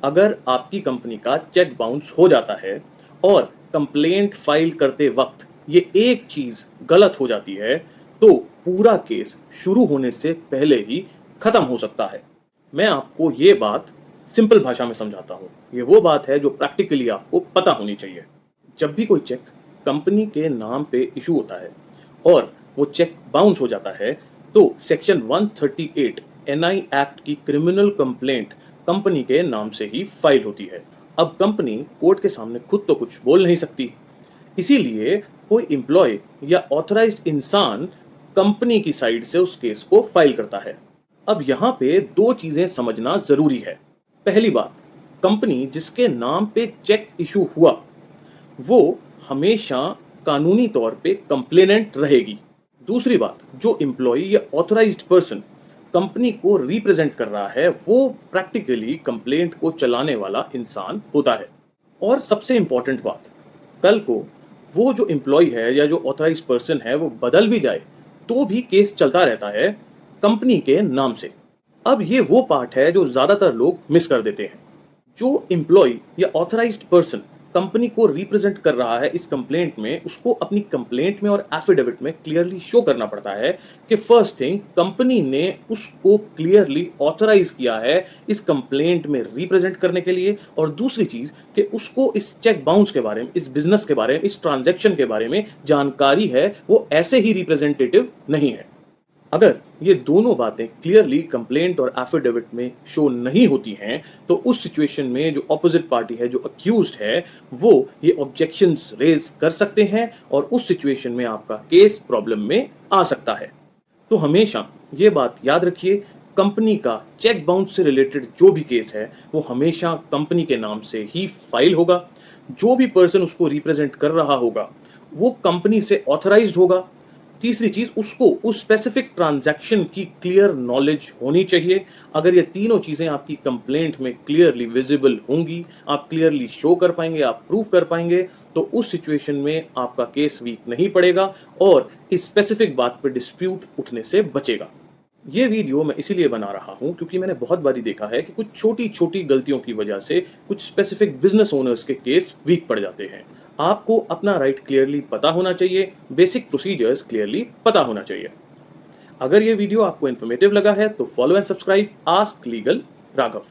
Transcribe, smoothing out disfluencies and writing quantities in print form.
अगर आपकी कंपनी का चेक बाउंस हो जाता है और कंप्लेंट फाइल करते वक्त ये एक चीज गलत हो जाती है, तो पूरा केस शुरू होने से पहले ही खत्म हो सकता है। मैं आपको ये बात सिंपल भाषा में समझाता हूँ। ये वो बात है जो प्रैक्टिकली आपको पता होनी चाहिए। जब भी कोई चेक कंपनी के नाम पे इशू होता है और वो चेक बाउंस हो जाता है, तो सेक्शन 138 एनआई एक्ट की क्रिमिनल कंप्लेंट कंपनी के नाम से ही फाइल होती है। अब कंपनी कोर्ट के सामने खुद तो कुछ बोल नहीं सकती, इसीलिए कोई एम्प्लॉय या ऑथराइज्ड इंसान कंपनी की साइड से उस केस को फाइल करता है। अब यहाँ पे दो चीजें समझना जरूरी है। पहली बात, कंपनी जिसके नाम पे चेक इशू हुआ वो हमेशा कानूनी तौर पे कंप्लेनेंट रहेगी। दूसरी बात, जो एम्प्लॉय या ऑथराइज्ड पर्सन कंपनी को रिप्रेजेंट कर रहा है वो प्रैक्टिकली कंप्लेंट को चलाने वाला इंसान होता है। और सबसे इंपॉर्टेंट बात, कल को वो जो एम्प्लॉय है या जो ऑथराइज्ड पर्सन है वो बदल भी जाए तो भी केस चलता रहता है कंपनी के नाम से। अब ये वो पार्ट है जो ज्यादातर लोग मिस कर देते हैं। जो एम्प्लॉय या ऑथराइज्ड पर्सन कंपनी को रिप्रेजेंट कर रहा है इस कंप्लेंट में, उसको अपनी कंप्लेंट में और एफिडेविट में क्लियरली शो करना पड़ता है कि फर्स्ट थिंग, कंपनी ने उसको क्लियरली ऑथराइज किया है इस कंप्लेंट में रिप्रेजेंट करने के लिए, और दूसरी चीज कि उसको इस चेक बाउंस के बारे में, इस बिजनेस के बारे में, इस ट्रांजैक्शन के बारे में जानकारी है, वो ऐसे ही रिप्रेजेंटेटिव नहीं है। अगर ये दोनों बातें क्लियरली कंप्लेंट और एफिडेविट में शो नहीं होती हैं, तो उस सिचुएशन में जो ऑपोजिट पार्टी है, जो अक्यूज्ड है, वो ये ऑब्जेक्शंस रेज कर सकते हैं और उस सिचुएशन में आपका केस प्रॉब्लम में आ सकता है। तो हमेशा ये बात याद रखिए, कंपनी का चेक बाउंस से रिलेटेड जो भी केस है वो हमेशा कंपनी के नाम से ही फाइल होगा। जो भी पर्सन उसको रिप्रेजेंट कर रहा होगा वो कंपनी से ऑथराइज्ड होगा। तीसरी चीज, उसको उस स्पेसिफिक ट्रांजैक्शन की क्लियर नॉलेज होनी चाहिए। अगर ये तीनों चीजें आपकी कंप्लेंट में क्लियरली विजिबल होंगी, आप क्लियरली शो कर पाएंगे, आप प्रूफ कर पाएंगे, तो उस सिचुएशन में आपका केस वीक नहीं पड़ेगा और इस स्पेसिफिक बात पर डिस्प्यूट उठने से बचेगा। ये वीडियो मैं इसीलिए बना रहा हूं क्योंकि मैंने बहुत बारी देखा है कि कुछ छोटी छोटी गलतियों की वजह से कुछ स्पेसिफिक बिजनेस ओनर्स के केस वीक पड़ जाते हैं। आपको अपना राइट क्लियरली पता होना चाहिए, बेसिक प्रोसीजर्स क्लियरली पता होना चाहिए। अगर ये वीडियो आपको इन्फॉर्मेटिव लगा है तो follow and subscribe ask legal Raghav.